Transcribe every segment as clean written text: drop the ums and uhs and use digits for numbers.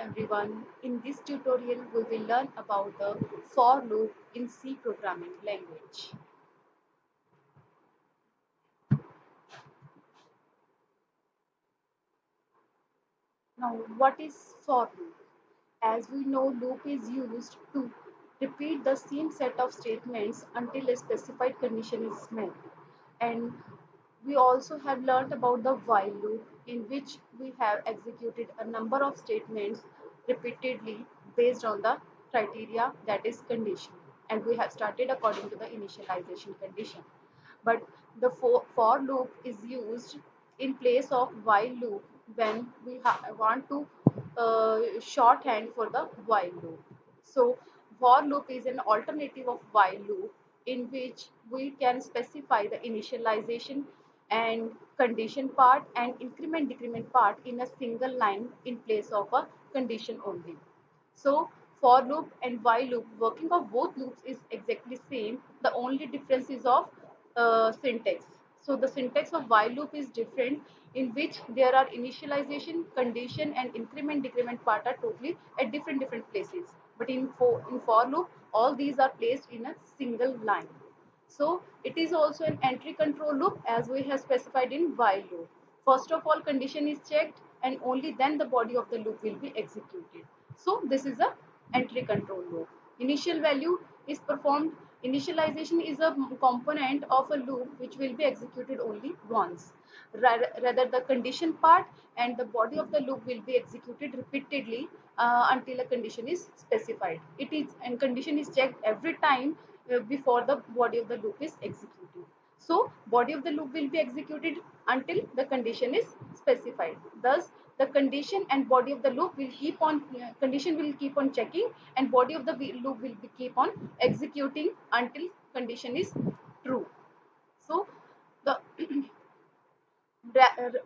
everyone. In this tutorial, we will learn about the for loop in C programming language. Now, what is for loop? As we know, loop is used to repeat the same set of statements until a specified condition is met. And we also have learned about the while loop, in which we have executed a number of statements repeatedly based on the criteria, that is condition, and we have started according to the initialization condition. But the for loop is used in place of while loop when we want to shorthand for the while loop. So for loop is an alternative of while loop, in which we can specify the initialization and condition part and increment decrement part in a single line in place of a condition only. So for loop and while loop, working of both loops is exactly same. The only difference is of syntax. So the syntax of while loop is different, in which there are initialization, condition, and increment decrement part are totally at different places. But in for loop, all these are placed in a single line. So it is also an entry control loop, as we have specified in while loop. First of all, condition is checked and only then the body of the loop will be executed. So this is a entry control loop. Initial value is performed. Initialization is a component of a loop which will be executed only once. Rather, the condition part and the body of the loop will be executed repeatedly until a condition is specified. It is and condition is checked every time before the body of the loop is executed. So body of the loop will be executed until the condition is specified. Thus, the condition and body of the loop will keep on condition will keep on checking, and body of the loop will be keep on executing until condition is true. So the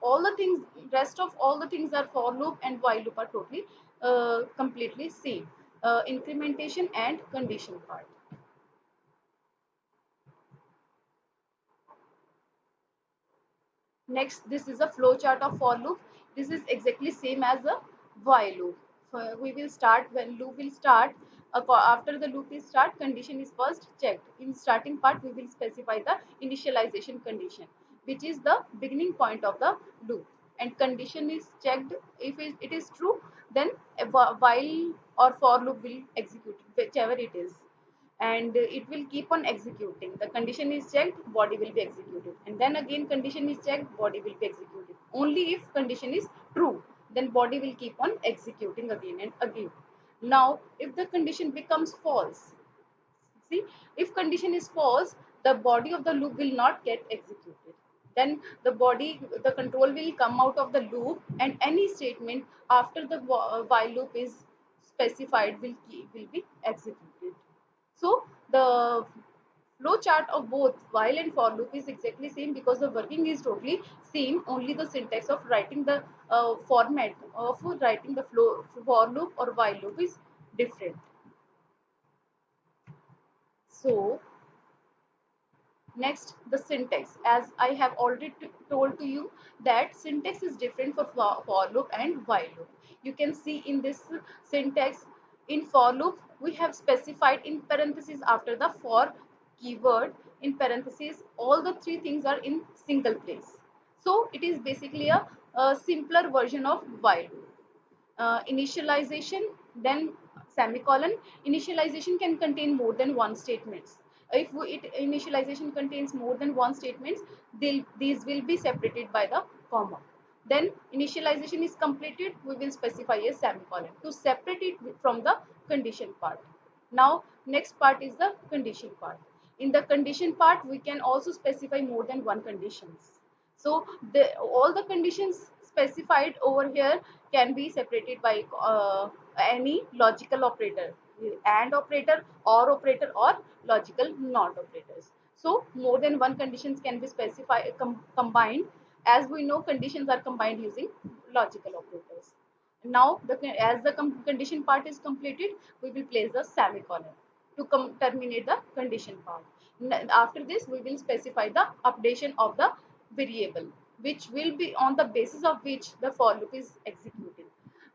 all the things rest of all the things are for loop and while loop are totally completely same, incrementation and condition part. Next, this is a flow chart of for loop. This is exactly same as a while loop. We will start when loop will start. After the loop is start, condition is first checked. In starting part, we will specify the initialization condition, which is the beginning point of the loop. And condition is checked. If it is true, then a while or for loop will execute, whichever it is, and it will keep on executing. The condition is checked, body will be executed, and then again condition is checked, body will be executed. Only if condition is true, then body will keep on executing again and again. Now if the condition becomes false, see, if condition is false, the body of the loop will not get executed. Then the control will come out of the loop, and any statement after the while loop is specified will be executed. So the flow chart of both while and for loop is exactly same, because the working is totally same. Only the syntax of writing the format of writing the flow for loop or while loop is different. So next, the syntax. As I have already told to you that syntax is different for for loop and while loop. You can see in this syntax, in for loop we have specified in parentheses after the for keyword, in parentheses all the three things are in single place. So it is basically a simpler version of while loop. Initialization, then semicolon. Initialization can contain more than one statements. If initialization contains more than one statements, these will be separated by the comma. Then initialization is completed, we will specify a semicolon to separate it from the condition part. Now next part is the condition part. In the condition part, we can also specify more than one conditions. So all the conditions specified over here can be separated by any logical operator, and operator, or operator, or logical not operators. So more than one conditions can be specified combined. As we know, conditions are combined using logical operators. Now as the condition part is completed, we will place the semicolon to terminate the condition part. After this, we will specify the updation of the variable, which will be on the basis of which the for loop is executed.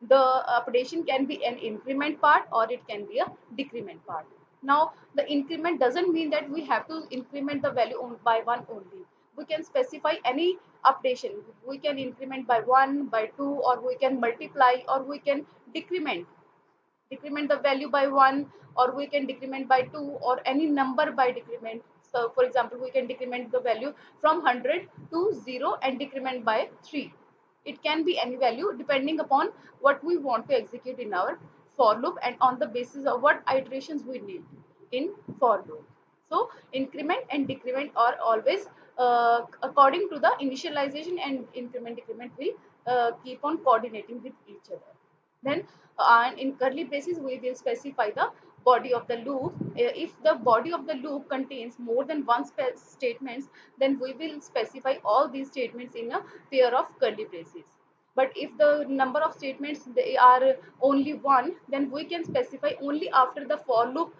The updation can be an increment part or it can be a decrement part. Now the increment doesn't mean that we have to increment the value by one only. We can specify any updation. We can increment by 1, by 2, or we can multiply, or we can decrement the value by 1, or we can decrement by 2, or any number by decrement. So for example, we can decrement the value from 100 to 0 and decrement by 3. It can be any value depending upon what we want to execute in our for loop and on the basis of what iterations we need in for loop. So increment and decrement are always according to the initialization, and increment decrement will keep on coordinating with each other. Then in curly braces we will specify the body of the loop. If the body of the loop contains more than one statements, then we will specify all these statements in a pair of curly braces. But if the number of statements they are only one, then we can specify only after the for loop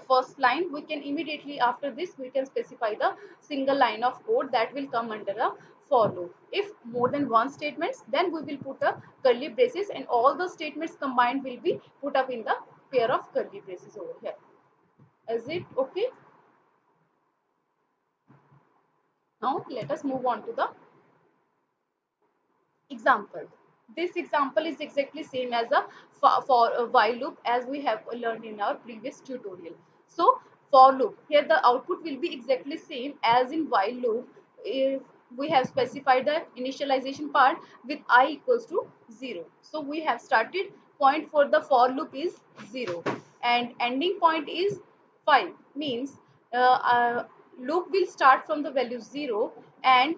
first line. We can immediately after this we can specify the single line of code that will come under a for loop. If more than one statements, then we will put a curly braces, and all the statements combined will be put up in the pair of curly braces over here. Is it okay? Now let us move on to the example. This example is exactly same as a for a while loop as we have learned in our previous tutorial. So for loop, here the output will be exactly same as in while loop. If we have specified the initialization part with I equals to 0. So we have started point for the for loop is 0 and ending point is 5, means loop will start from the value 0, and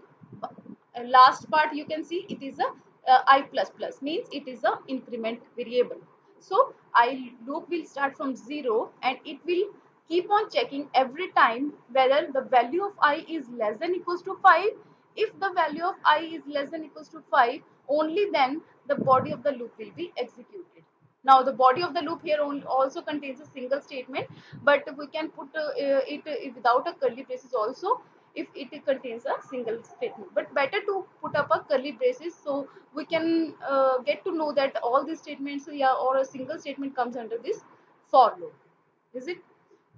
last part you can see it is a I plus plus, means it is a increment variable. So I loop will start from 0 and it will keep on checking every time whether the value of I is less than equals to 5. If the value of I is less than equals to 5, only then the body of the loop will be executed. Now the body of the loop here also contains a single statement, but we can put it without a curly braces also if it contains a single statement. But better to put up a curly braces so we can get to know that all these statements, yeah, or a single statement comes under this for loop. Is it?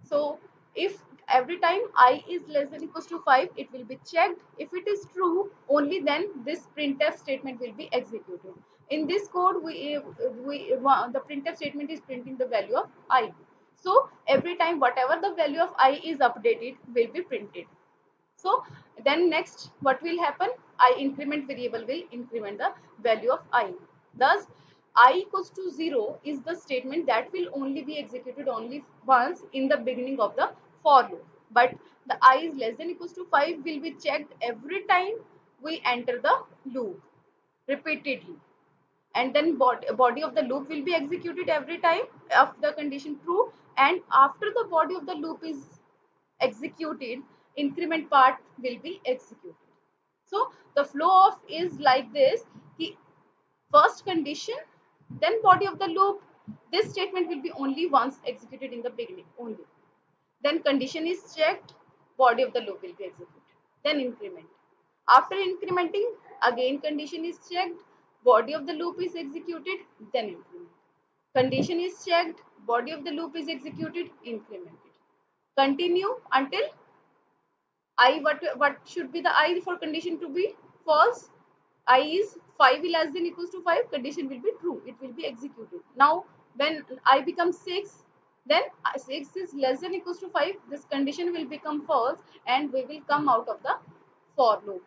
So if every time I is less than equals to 5, it will be checked. If it is true, only then this printf statement will be executed. In this code, the printf statement is printing the value of I. So every time whatever the value of I is updated will be printed. So then next what will happen? I increment variable will increment the value of I. Thus I equals to 0 is the statement that will only be executed only once in the beginning of the for loop. But the I is less than equals to 5 will be checked every time we enter the loop repeatedly. And then body of the loop will be executed every time of the condition true, and after the body of the loop is executed, increment part will be executed. So the flow of is like this: the first condition, then body of the loop. This statement will be only once executed in the beginning only. Then condition is checked, body of the loop will be executed. Then increment. After incrementing, again condition is checked, body of the loop is executed, then increment. Condition is checked, body of the loop is executed, incremented. Continue until I, what should be the I for condition to be false? I is 5 less than equals to 5, condition will be true, it will be executed. Now when I becomes 6, then 6 is less than equals to 5, this condition will become false and we will come out of the for loop.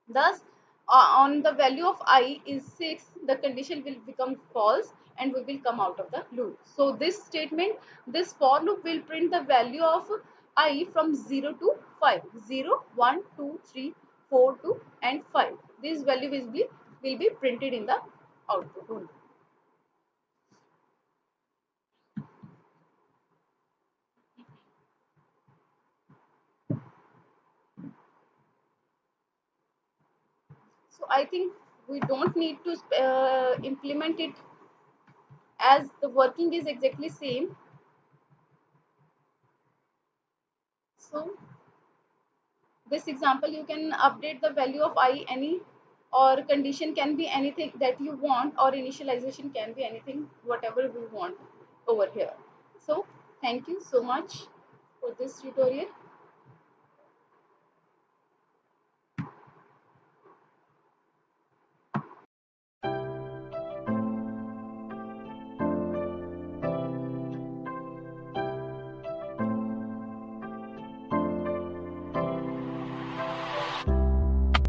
Thus on the value of I is 6, the condition will become false and we will come out of the loop. So this statement, this for loop will print the value of I from 0 to 5. 0, 1, 2, 3, 4, 2 and 5. This value will be printed in the output only. So I think we don't need to implement it as the working is exactly same. So this example you can update the value of I any or condition can be anything that you want, or initialization can be anything whatever we want over here. So thank you so much for this tutorial.